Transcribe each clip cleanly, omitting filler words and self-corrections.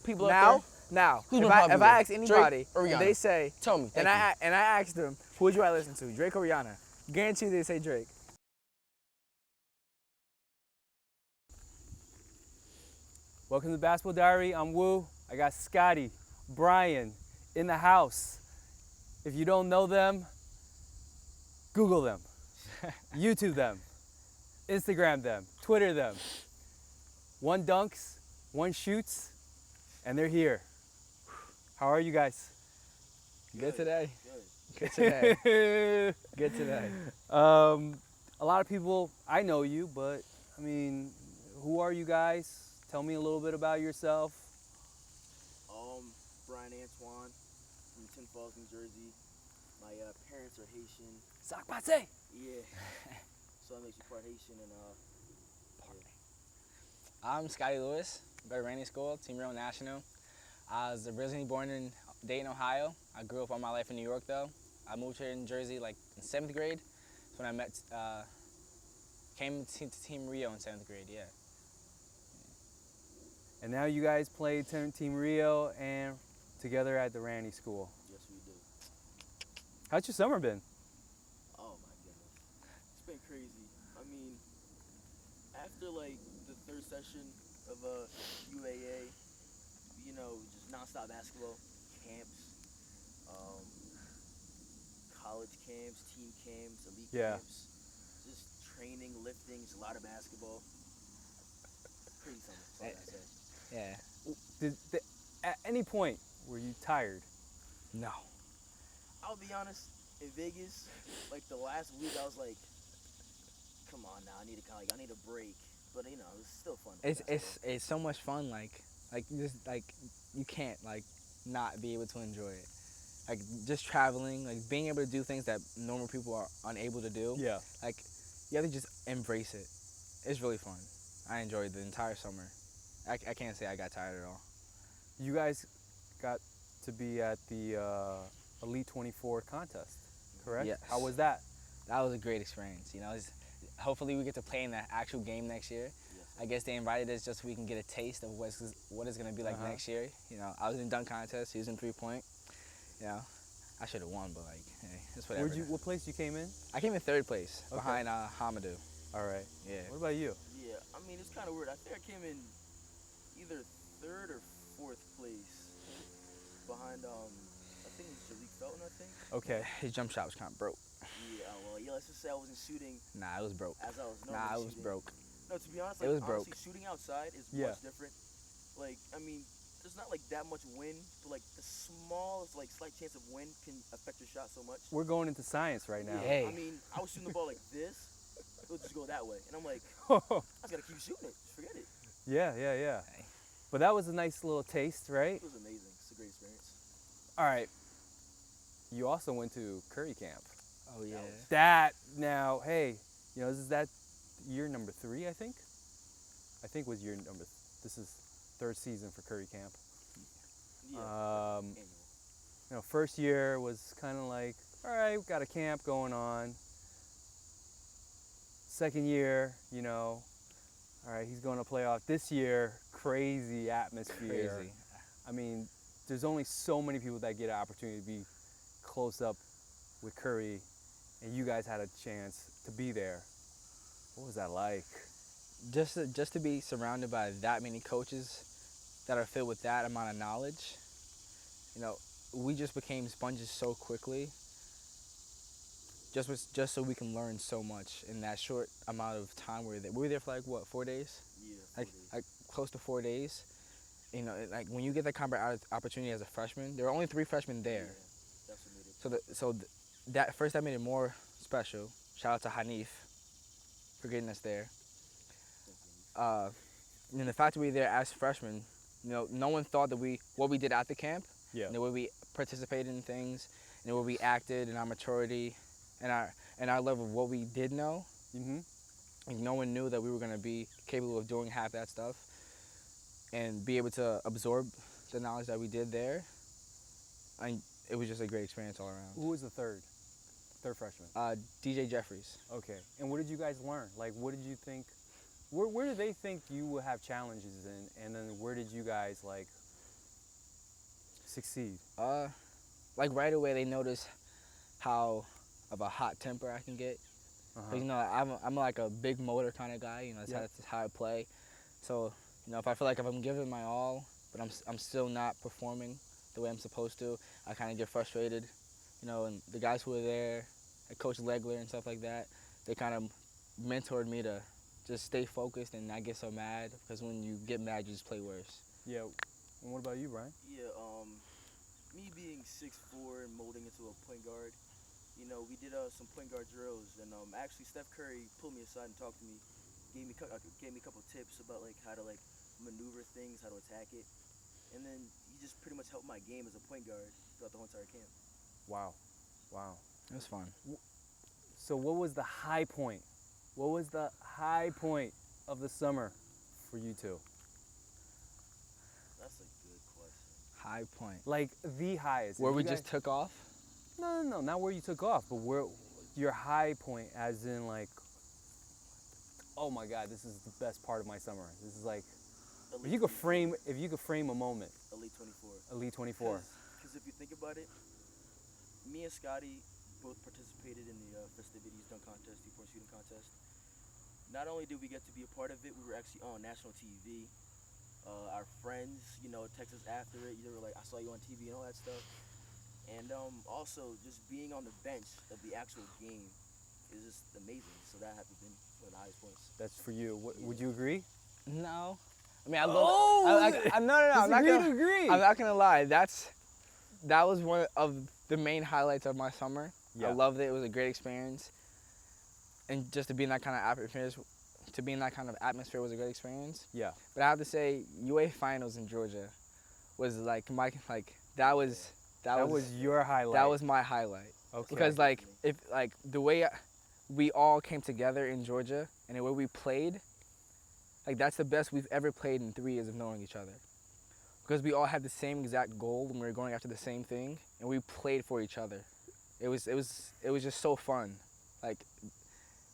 people now, up now, Who's if been I popular? ask anybody, Drake or and Rihanna? they say, Tell me. and I asked them, who would you rather listen to, Drake or Rihanna? Guarantee they say Drake. Welcome to the Basketball Diary. I'm Woo. I got Scottie, Bryan in the house. If you don't know them, Google them, YouTube them, Instagram them, Twitter them. One dunks, one shoots, and they're here. How are you guys? Good today. Good. Good today. Good today. A lot of people, I know you, but I mean, who are you guys? Tell me a little bit about yourself. Bryan Antoine from Tin Falls, New Jersey. My parents are Haitian. Sakpase. Yeah. So that makes me part Haitian and I'm Scottie Lewis, go to Ranney School, Team Real National. I was originally born in Dayton, Ohio. I grew up all my life in New York though. I moved here in Jersey like in 7th grade. That's when I came to Team Rio in 7th grade, yeah. And now you guys play Team Rio and together at the Ranney School. yes, we do. How's your summer been? Oh my goodness. It's been crazy. I mean, after like the third session of UAA, you know, just nonstop basketball, camps, college camps, team camps, elite Yeah. camps, just training, lifting, just a lot of basketball. Crazy summer, that's all I gotta say. Yeah. At any point were you tired? No. I'll be honest, in Vegas, like the last week, I was like, come on now, I need a break. But you know, it was still fun. It's so much fun, like you can't like not be able to enjoy it. Like just traveling, like being able to do things that normal people are unable to do. Yeah. Like you have to just embrace it. It's really fun. I enjoyed the entire summer. I can't say I got tired at all. You guys got to be at the Elite 24 contest, correct? Yes. How was that? That was a great experience. You know, hopefully we get to play in that actual game next year. Yes. I guess they invited us just so we can get a taste of what it's going to be like next year. You know, I was in dunk contest, he was in 3-point. You know, I should have won, but like, hey, it's whatever. What place you came in? I came in 3rd place Okay. behind Hamadou. All right. Yeah. What about you? Yeah, I mean, it's kind of weird. I think I came in either 3rd or 4th place behind, I think it was Jalik Felton, I think. Okay. His jump shot was kind of broke. Yeah, well, yeah, let's just say I wasn't shooting Nah, it was broke. as I was normally Nah, it was shooting. broke. No, to be honest, It like, was broke. honestly, shooting outside is Yeah. much different. Like, I mean, there's not like that much wind, but like the smallest, like slight chance of wind can affect your shot so much. We're going into science right now. Yeah, Hey. I mean, I was shooting the ball like this, it would just go that way, and I'm like, I just gotta keep shooting it. Just forget it. Yeah. Hey. But that was a nice little taste, right? It was amazing. It's a great experience. All right. You also went to Curry Camp. Oh, yeah. That now, hey, you know, is that year number 3, I think? I think was year number, this is 3rd season for Curry Camp. Yeah. Um, annual. You know, first year was kind of like, all right, we've got a camp going on. Second year, you know, all right, he's going to playoff. This year, crazy atmosphere. Crazy. I mean, there's only so many people that get an opportunity to be close up with Curry, and you guys had a chance to be there. What was that like? Just to be surrounded by that many coaches that are filled with that amount of knowledge, you know, we just became sponges so quickly. Just so we can learn so much in that short amount of time we were there. We were there for like what, 4 days? Yeah. Like close to 4 days. You know, like when you get that kind of opportunity as a freshman, there were only 3 freshmen there. Yeah, that's what made it. That made it more special. Shout out to Hanif for getting us there. And the fact that we were there as freshmen, you know, no one thought that what we did at the camp, Yeah. the way we participated in things, and the way we acted, and our maturity, and our level of what we did know. Mm-hmm. Like, no one knew that we were going to be capable of doing half that stuff, and be able to absorb the knowledge that we did there. It was just a great experience all around. Who was the third freshman? DJ Jeffries. Okay. And what did you guys learn? Like, what did you think? Where did they think you would have challenges in? And then where did you guys like succeed? Like right away they notice how of a hot temper I can get. 'Cause, you know, I'm like a big motor kind of guy. You know, that's how I play. So, you know, if I feel like if I'm giving my all, but I'm still not performing the way I'm supposed to, I kind of get frustrated. You know, and the guys who were there, like Coach Legler and stuff like that, they kind of mentored me to just stay focused and not get so mad, because when you get mad, you just play worse. Yeah. And what about you, Brian? Yeah, me being 6'4" and molding into a point guard, you know, we did some point guard drills, and actually Steph Curry pulled me aside and talked to me, gave me a couple tips about like how to like maneuver things, how to attack it, and then he just pretty much helped my game as a point guard throughout the whole entire camp. Wow. Wow. It was fun. So what was the high point? What was the high point of the summer for you two? That's a good question. High point. Like the highest. Where If we you just guys- took off? No, not where you took off, but where your high point, as in like, oh my God, this is the best part of my summer. This is like, if you could frame a moment, Elite 24. Elite 24. Because if you think about it, me and Scottie both participated in the festivities dunk contest, three-point shooting contest. Not only did we get to be a part of it, we were actually on national TV. Our friends, you know, text us after it. They were like, I saw you on TV and all that stuff. And also, just being on the bench of the actual game is just amazing. So that had to be one of the highest points. That's for you. Would you agree? No. I mean, I love. Oh! No. I'm not Disagree gonna. to agree. I'm not gonna lie. That was one of the main highlights of my summer. Yeah. I loved it. It was a great experience, and just to be in that kind of atmosphere was a great experience. Yeah. But I have to say, UA finals in Georgia was like that was your highlight. that was my highlight. Okay. Because like if like the way we all came together in Georgia and the way we played, like that's the best we've ever played in 3 years of knowing each other. Because we all had the same exact goal and we were going after the same thing, and we played for each other. It was just so fun. Like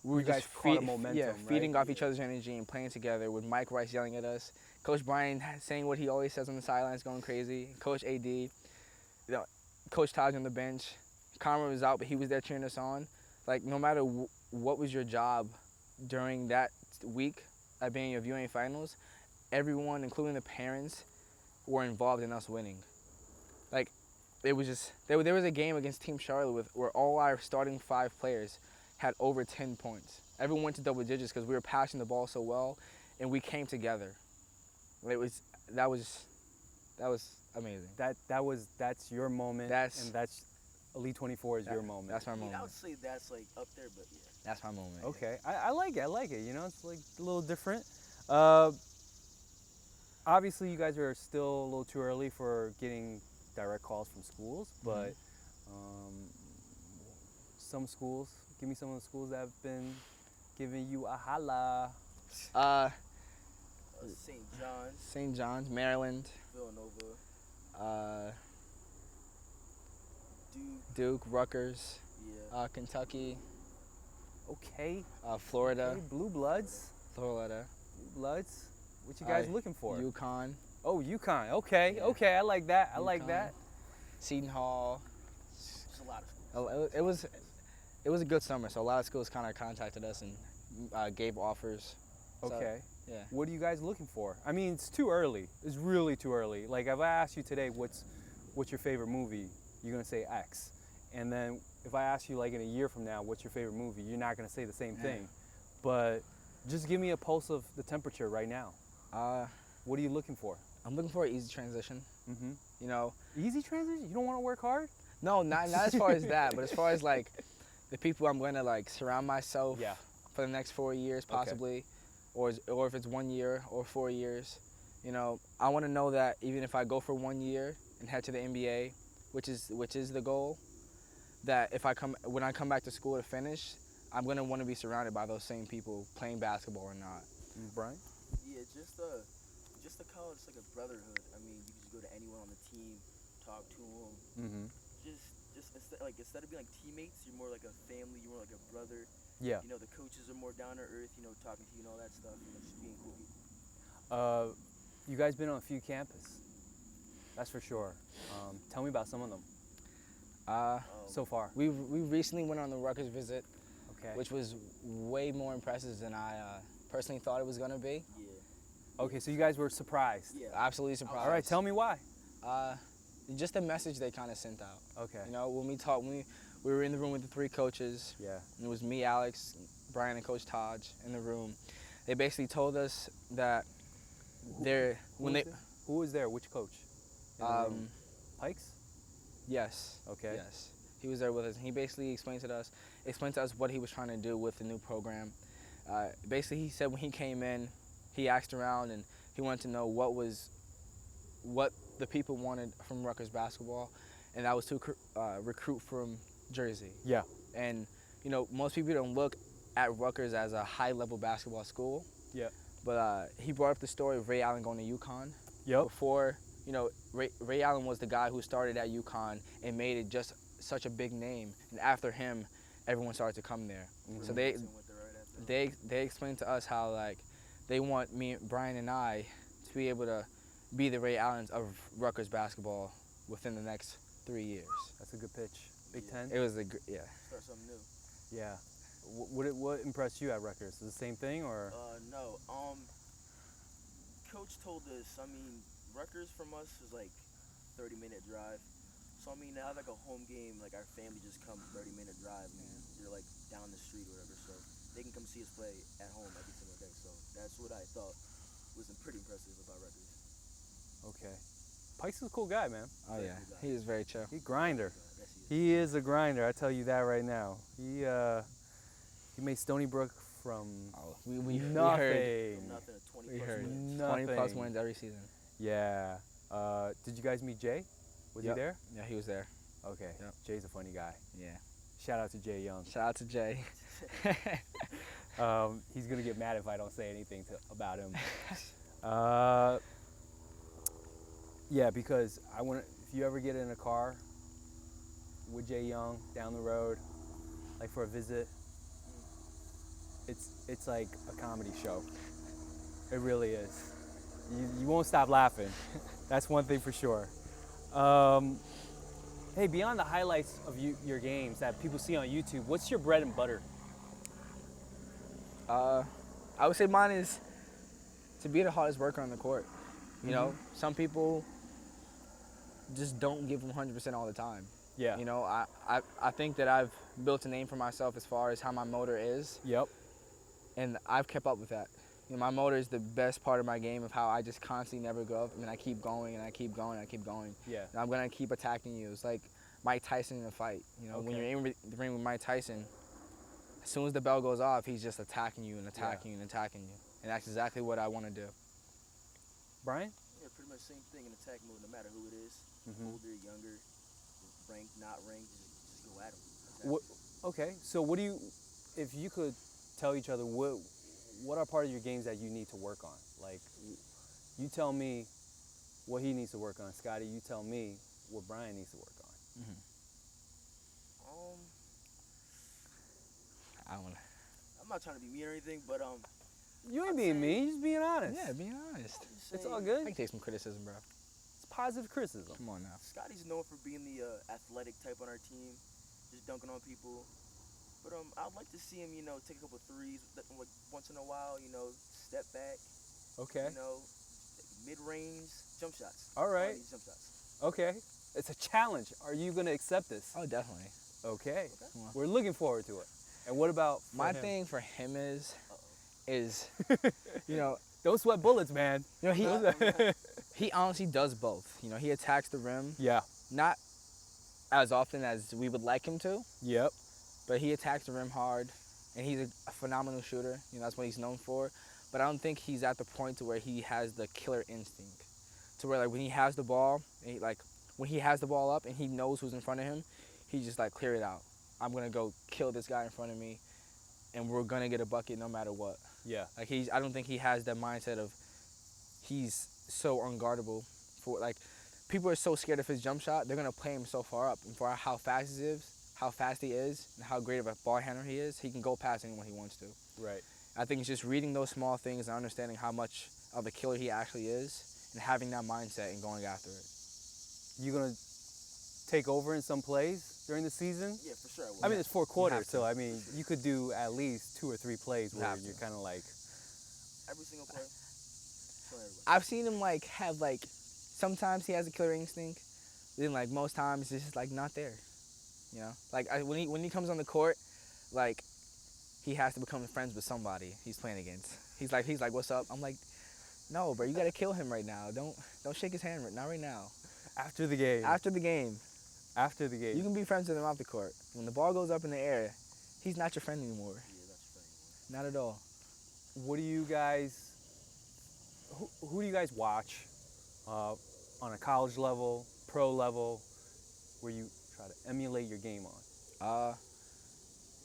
we were You guys just caught a momentum, feeding right? off each other's energy and playing together, with Mike Rice yelling at us, Coach Bryan saying what he always says on the sidelines, going crazy, Coach AD, you know, Coach Taj on the bench. Conrad was out, but he was there cheering us on. Like no matter what was your job during that week at being of UA finals, everyone, including the parents, were involved in us winning. Like it was just there was a game against Team Charlotte where all our starting 5 players had over 10 points. Everyone went to double digits because we were passing the ball so well, and we came together. That was amazing. That's your moment. And that's Elite 24 is your moment. That's my I mean, moment. I would say that's like up there, but yeah. That's my moment. Okay, I like it. You know, it's like a little different. Obviously, you guys are still a little too early for getting direct calls from schools, but some schools. Give me some of the schools that have been giving you a holla. St. John's, St. John's, Maryland, Villanova, Duke, Rutgers, yeah. Kentucky, Okay. Florida, Okay, Blue Bloods. Florida, Blue Bloods. What you guys looking for? UConn, Oh, UConn. Okay. Yeah. Okay. I like that. I like UConn. that. Seton Hall. There's a lot of schools. It was a good summer, so a lot of schools kind of contacted us and gave offers. So, Okay. yeah. What are you guys looking for? I mean, it's too early. It's really too early. Like, if I ask you today, what's your favorite movie? You're gonna say X. And then if I ask you, like, in a year from now, what's your favorite movie? You're not gonna say the same thing. But just give me a pulse of the temperature right now. What are you looking for? I'm looking for an easy transition. Mm-hmm. You know, Easy transition? You don't want to work hard? no, not as far as that, but as far as like the people I'm going to like surround myself Yeah. for the next 4 years possibly, or if it's 1 year or 4 years. You know, I want to know that even if I go for 1 year and head to the NBA, which is the goal, that when I come back to school to finish, I'm gonna want to be surrounded by those same people playing basketball or not. Brian? Yeah, just the college, it's like a brotherhood. I mean, you can just go to anyone on the team, talk to them. Mm-hmm. Just instead of being like teammates, you're more like a family. You're more like a brother. Yeah. You know, the coaches are more down to earth. You know, talking to you and all that stuff. You know, just being cool people. You guys been on a few campuses. That's for sure. Tell me about some of them so far. We recently went on the Rutgers visit, Okay. which was way more impressive than I personally thought it was gonna be. Yeah. Okay, so you guys were surprised. Yeah. Absolutely surprised. All right, tell me why. Just the message they kind of sent out. Okay. You know, when we were in the room with the 3 coaches. Yeah. And it was me, Alex, Bryan, and Coach Taj in the room. They basically told us that Who was there? Which coach? In the room? Pikes? Yes. Okay. Yes. He was there with us. And he basically explained to us what he was trying to do with the new program. Basically, he said when he came in, he asked around and he wanted to know what the people wanted from Rutgers basketball, and that was to recruit from Jersey. Yeah. And you know, most people don't look at Rutgers as a high-level basketball school. Yeah. But he brought up the story of Ray Allen going to UConn. Yep. Before, you know, Ray Allen was the guy who started at UConn and made it just such a big name. And after him, everyone started to come there. Mm-hmm. So Went there right after. they explained to us how like they want me, Bryan, and I to be able to be the Ray Allens of Rutgers basketball within the next 3 years. That's a good pitch. Big Yeah. Ten? It was yeah. Start something new. Yeah. What impressed you at Rutgers? The same thing or? No. Coach told us. I mean, Rutgers from us is like 30-minute drive. So I mean, now like a home game, like our family just come 30-minute drive, and they're like down the street or whatever. So they can come see us play at home every single day. So that's what I thought was pretty impressive about Rutgers. Okay. Pikes is a cool guy, man. Oh yeah. He is very chill. He grinder. Yes, he He is. is a grinder. I tell you that right now. He made Stony Brook from We heard. nothing. Nothing. 20 We plus heard. wins. 20 plus Nothing. wins every season. Yeah. Did you guys meet Jay? Was Yep. he there? Yeah, he was there. Okay. Yep. Jay's a funny guy. Yeah. Shout out to Jay Young. Shout out to Jay. He's gonna get mad if I don't say anything about him. Yeah, because if you ever get in a car with Jay Young down the road, like for a visit, it's like a comedy show. It really is. You won't stop laughing. That's one thing for sure. Hey, beyond the highlights of your games that people see on YouTube, what's your bread and butter? I would say mine is to be the hardest worker on the court. You know, some people just don't give them 100% all the time. Yeah. You know, I think that I've built a name for myself as far as how my motor is, Yep. and I've kept up with that. You know, my motor is the best part of my game of how I just constantly never go up, and I keep going and I keep going and I keep going. Yeah. And I'm gonna keep attacking you. It's like Mike Tyson in a fight. You know, when Okay. you're in the ring with Mike Tyson, as soon as the bell goes off, he's just attacking you and attacking you and attacking you. And that's exactly what I want to do. Brian? Yeah, pretty much same thing in attack mode, no matter who it is. Mhm. Older, younger, ranked, not ranked, just go at them. What? Okay. So what do you, if you could tell each other what are part of your games that you need to work on? Like, you tell me what he needs to work on. Scottie, you tell me what Brian needs to work on. I don't want I'm not trying to be mean or anything, but You ain't being mean. You're just being to. honest. Yeah, being honest. just It's saying, all I good. can take some criticism, bro. It's positive criticism. Come on now. Scottie's known for being the athletic type on our team, just dunking on people. But I'd like to see him, take a couple threes like once in a while. Step back. Okay. Mid-range jump shots. All right. All these jump shots. Okay. It's a challenge. Are you going to accept this? Oh, definitely. Okay. Come on. We're looking forward to it. And what about for My him? thing for him is, Don't sweat bullets, man. he honestly does both. He attacks the rim, Yeah. not as often as we would like him to, Yep. but he attacks the rim hard, and he's a phenomenal shooter. That's what he's known for. But I don't think he's at the point to where he has the killer instinct, to where like when he has the ball, and when he has the ball up and he knows who's in front of him, he just like clear it out. I'm gonna go kill this guy in front of me, and we're gonna get a bucket no matter what. Yeah. Like I don't think he has that mindset of he's so unguardable. For like, people are so scared of his jump shot, they're gonna play him so far up. And for how fast he is, and how great of a ball handler he is, he can go past anyone he wants to. Right. I think it's just reading those small things and understanding how much of a killer he actually is, and having that mindset and going after it. You gonna take over in some plays during the season? Yeah, for sure. I mean, it's 4 quarters, to. so I mean, you could do at least 2 or 3 plays where have to. you're kind of like, every single player. Show everybody. I've seen him like have like sometimes he has a killer instinct, then like most times it's just like not there. You know, like when he comes on the court, like he has to become friends with somebody he's playing against. He's like what's up? I'm like, no, bro, you gotta kill him right now. Don't shake his hand, not right now. after the game. After the game, After the game. you can be friends with him off the court. When the ball goes up in the air, he's not your friend anymore. Yeah, that's funny. Not at all. What do you guys, who do you guys watch on a college level, pro level, where you try to emulate your game on?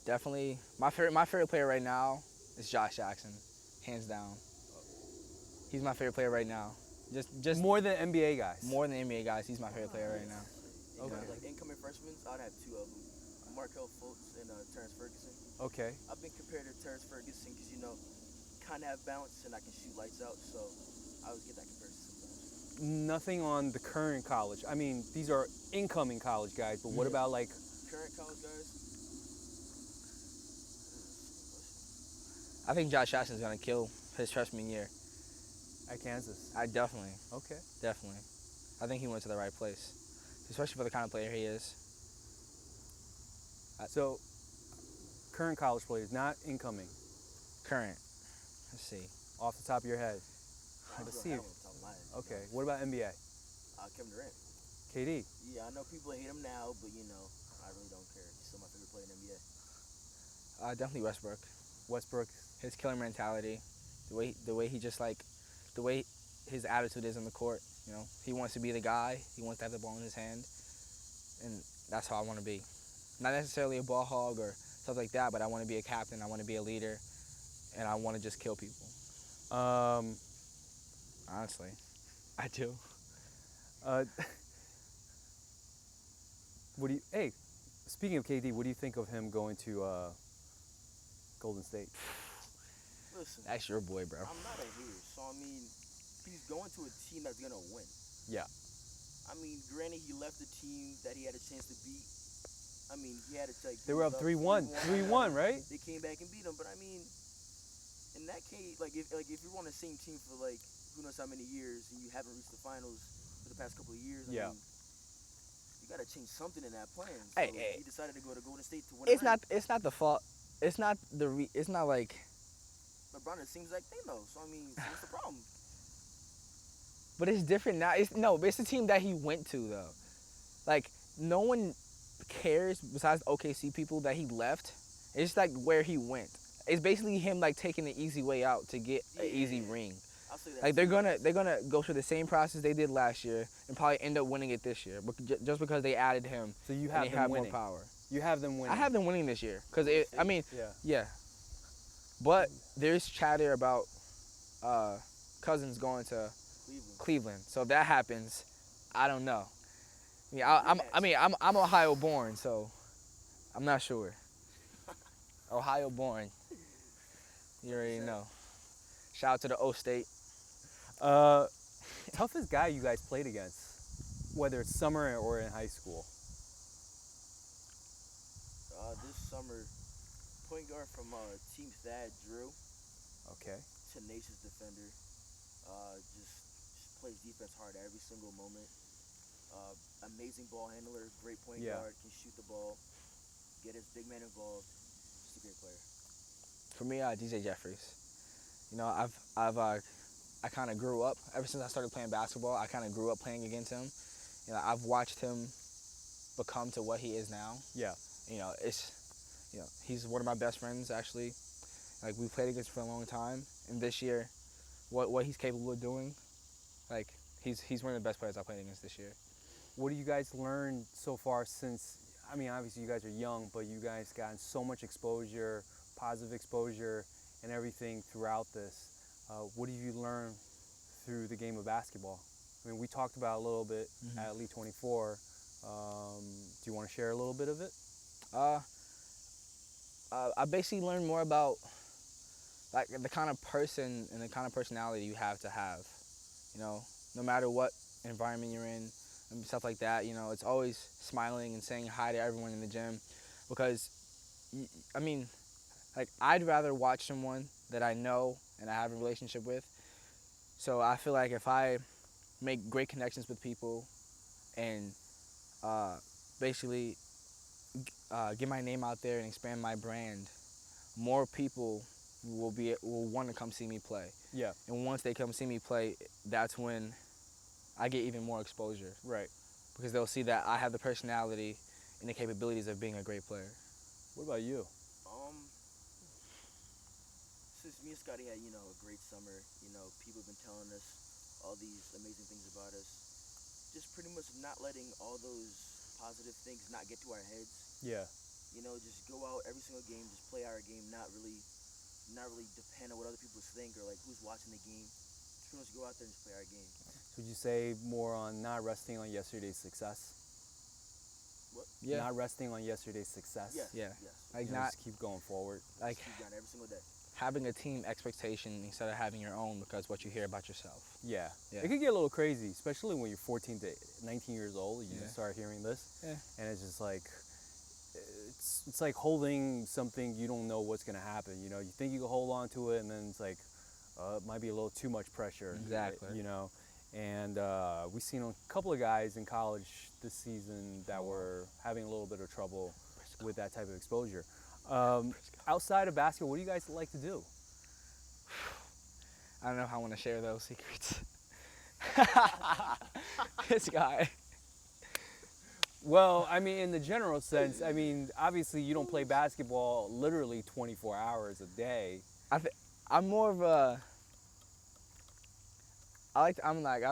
Definitely my favorite player right now is Josh Jackson, hands down. He's my favorite player right now. Just More than NBA guys. more than NBA guys, he's my favorite player right now. Okay. Okay. Like incoming freshmen, I'd have 2 of them. Markel Fultz and Terrence Ferguson. Okay. I've been compared to Terrence Ferguson because, you know, kind of have balance and I can shoot lights out, so I always get that comparison sometimes. Nothing on the current college. I mean, these are incoming college guys, but what about like, Current college guys? I think Josh Jackson's gonna kill his freshman year. at Kansas? I definitely. Okay. I think he went to the right place, especially for the kind of player he is. So, current college players, not incoming, Current. Let's see. off the top of your head. I Let's don't see. have one off the top of my head. Okay. What about NBA? Kevin Durant. KD. Yeah, I know people hate him now, but, you know, I really don't care. He's still my favorite player in the NBA. Definitely Westbrook. Westbrook. His killer mentality, the way he just like, the way his attitude is on the court. You know, he wants to be the guy. He wants to have the ball in his hand, and that's how I want to be. Not necessarily a ball hog or stuff like that, but I want to be a captain. I want to be a leader, and I want to just kill people. Honestly, I do. What do you? Hey, speaking of KD, what do you think of him going to Golden State? Listen, That's your boy, bro. I'm not a hater, so I mean, he's going to a team that's gonna win. Yeah. I mean, granted, he left the team that he had a chance to beat. I mean, he had to take. They were up 3-1. 3-1, right? They came back and beat him, but I mean, in that case, like if you're on the same team for like who knows how many years and you haven't reached the finals for the past couple of years, I Yeah. mean, you gotta change something in that plan. So Hey. he decided to go to Golden State to win. It's not the fault. It's not like. LeBron. It seems like they know. So I mean, so what's the problem? But it's different now. It's the team that he went to though. Like no one cares besides OKC people that he left. It's like where he went. It's basically him like taking the easy way out to get an easy Yeah. ring. I'll say that. Like too. they're gonna go through the same process they did last year and probably end up winning it this year, just because they added him So you and have they them have winning. more power. You have them winning. I have them winning this year because I mean, Yeah. yeah. But there's chatter about Cousins going to Cleveland. So if that happens, I don't know. I'm Ohio born, so I'm not sure. Ohio born. You already know. Shout out to the O State. Toughest guy you guys played against, whether it's summer or in high school? This summer, point guard from Team Thad, Drew. Okay. Tenacious defender. Just plays defense hard every single moment. Amazing ball handler, great point Yeah. guard, can shoot the ball, get his big man involved. Just a great player. For me, DJ Jeffries. You know, I kind of grew up ever since I started playing basketball. I kind of grew up playing against him. You know, I've watched him become to what he is now. Yeah. You know, he's one of my best friends actually. Like we played against for a long time, and this year, what he's capable of doing, like he's one of the best players I played against this year. What do you guys learn so far since, I mean, obviously you guys are young, but you guys gotten so much exposure, positive exposure, and everything throughout this. What have you learned through the game of basketball? I mean, we talked about a little bit at Elite 24. Do you want to share a little bit of it? I basically learned more about like the kind of person and the kind of personality you have to have. You know, no matter what environment you're in, and stuff like that. You know, it's always smiling and saying hi to everyone in the gym, because, I mean, like, I'd rather watch someone that I know and I have a relationship with. So I feel like if I make great connections with people and basically get my name out there and expand my brand, more people will want to come see me play. Yeah. And once they come see me play, that's when I get even more exposure, Right. because they'll see that I have the personality and the capabilities of being a great player. What about you? Since me and Scottie had, a great summer, people have been telling us all these amazing things about us. Just pretty much not letting all those positive things not get to our heads. Yeah. Just go out every single game, just play our game, not really depend on what other people think or like who's watching the game. Just pretty much go out there and just play our game. Would you say more on not resting on yesterday's success? What? Yeah. Not resting on yesterday's success. Yes. Yeah. Yes. Like, You know, not just keep going forward. like Keep going every single day. having a team expectation instead of having your own, because what you hear about yourself. Yeah. Yeah. It could get a little crazy, especially when you're 14 to 19 years old. You Yeah. just start hearing this. Yeah. And it's just like, it's like holding something you don't know what's going to happen. You think you can hold on to it, and then it's like, it might be a little too much pressure. Exactly. And we've seen a couple of guys in college this season that were having a little bit of trouble with that type of exposure. Outside of basketball, what do you guys like to do? I don't know if I want to share those secrets. This guy. Well, I mean, in the general sense, I mean, obviously you don't play basketball literally 24 hours a day. I'm more of a. I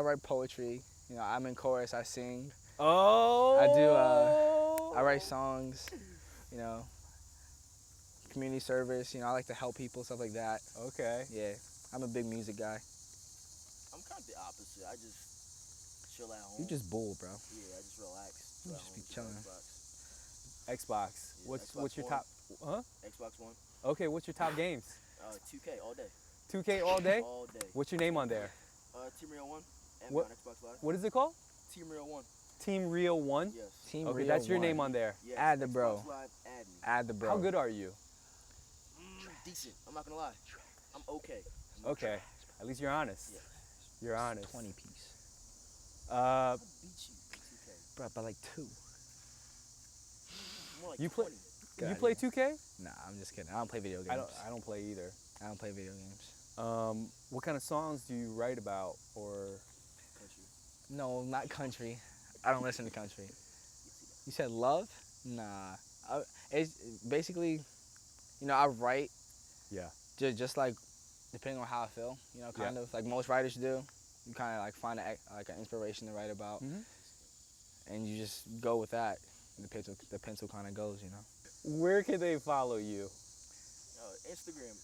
write poetry. I'm in chorus. I sing. Oh. I write songs. Community service. I like to help people, stuff like that. Okay. Yeah, I'm a big music guy. I'm kind of the opposite. I just chill at home. You just bull, bro. Yeah, I just relax. You chill at just home, be play chilling. Xbox. Yeah, What's Xbox your One. top? Huh? Xbox One. Okay. What's your top games? 2K all day. 2K all day. All day. What's your name on there? Team Real 1. And What- on Xbox Live. What is it called? Team Real 1. Team Real 1. Yes. Team Okay, Rio that's your 1. name on there. Yes. Add the bro. Xbox Live, add me. Add the bro. How good are you? Decent. I'm not gonna lie. I'm okay. Okay. At least you're honest. Yeah. You're honest. 20 piece. I beat you in 2K. Bro, by like 2. More like You play- 20. You God, play yeah. 2K? Nah, I'm just kidding. I don't play video games. I don't play either. I don't play video games. What kind of songs do you write about, or? Country. No, not country. I don't listen to country. You said love? Nah. It's basically, I write. Yeah. Just like, depending on how I feel, kind of like most writers do. You kind of like find an inspiration to write about, Mhm. and you just go with that. The pencil kind of goes, Where can they follow you? Instagram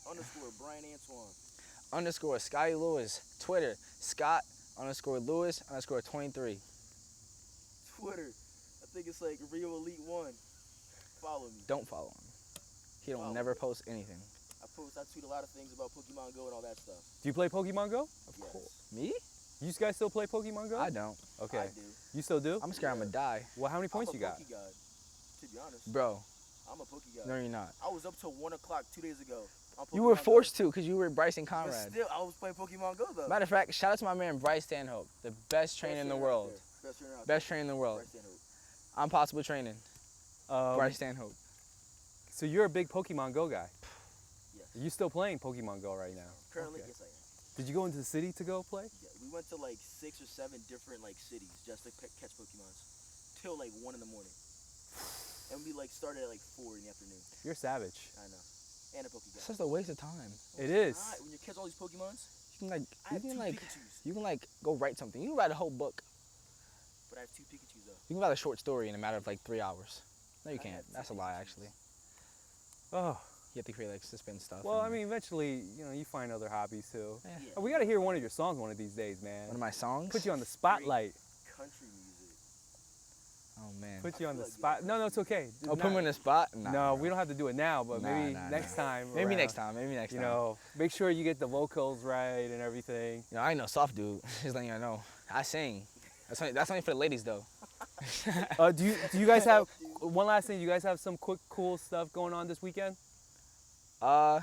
_Bryan Antoine. _ Scottie Lewis. Twitter, Scott _ Lewis _ 23. Twitter. I think it's like Rio Elite 1. Follow me. Don't follow him. He don't Follow never me. post anything. I tweet a lot of things about Pokemon Go and all that stuff. Do you play Pokemon Go? Of Yes. course. Me? You guys still play Pokemon Go? I don't. Okay. I do. You still do? I'm scared I'm gonna die. Well, how many points I'm a you got? Poke God, to be honest. Bro, I'm a Poke God. no you're not. I was up till 1 o'clock 2 days ago. on You were Pokemon Go. forced to because you were Bryson But Conrad. still, I was playing Pokemon Go though. Matter of fact, shout out to my man Bryce Stanhope, the best trainer in the world. Best trainer out Best trainer in the there. world. Bryce Stanhope. I'm Possible Training. Bryce Stanhope. So you're a big Pokemon Go guy. Yes. Are you still playing Pokemon Go right now? Currently, Okay. yes I am. Did you go into the city to go play? Yeah, we went to like 6 or 7 different like cities just to catch Pokemons till like 1 in the morning. And we like started at like 4 in the afternoon. You're savage. I know. And a Poke It's God. just a waste of time. It is. When you catch all these Pokemons, You can like, I have 2 Pikachus. you can like go write something. You can write a whole book. But I have 2 Pikachus though. You can write a short story in a matter of like 3 hours. No, you I can't. have 2 That's a lie, Pikachus. actually. Oh. You have to create like suspense stuff. Well, I and- mean, eventually, you find other hobbies too. Yeah. Yeah. We got to hear one of your songs one of these days, man. One of my songs. Put you on the spotlight. Country music. Oh man. Put you I on the feel like spot. you- No, it's okay. Oh, put me in the spot. Nah, No, bro. we don't have to do it now, but Nah, maybe nah, next nah. time. Maybe around. next time. Maybe next time. You know, make sure you get the vocals right and everything. I ain't no soft dude. Just letting you know. I sing. That's only for the ladies though. Do you guys have one last thing? Do you guys have some quick cool stuff going on this weekend? I'm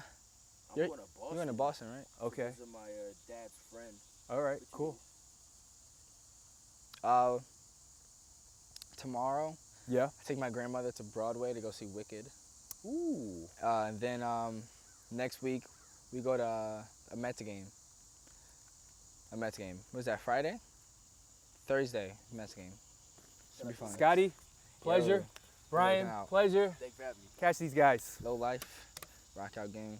You're going to Boston. you're going to Boston, right? Okay. Because of my dad's friend. All right. Cool. Tomorrow, Yeah. I take my grandmother to Broadway to go see Wicked. Ooh. And then next week, we go to a Mets game. A Mets game. What is that, Friday? Thursday, Mets game. Should be fun. Scotty, pleasure. Yo, Brian, working out. pleasure. Thanks for having me. Catch these guys. Low life, rock out game.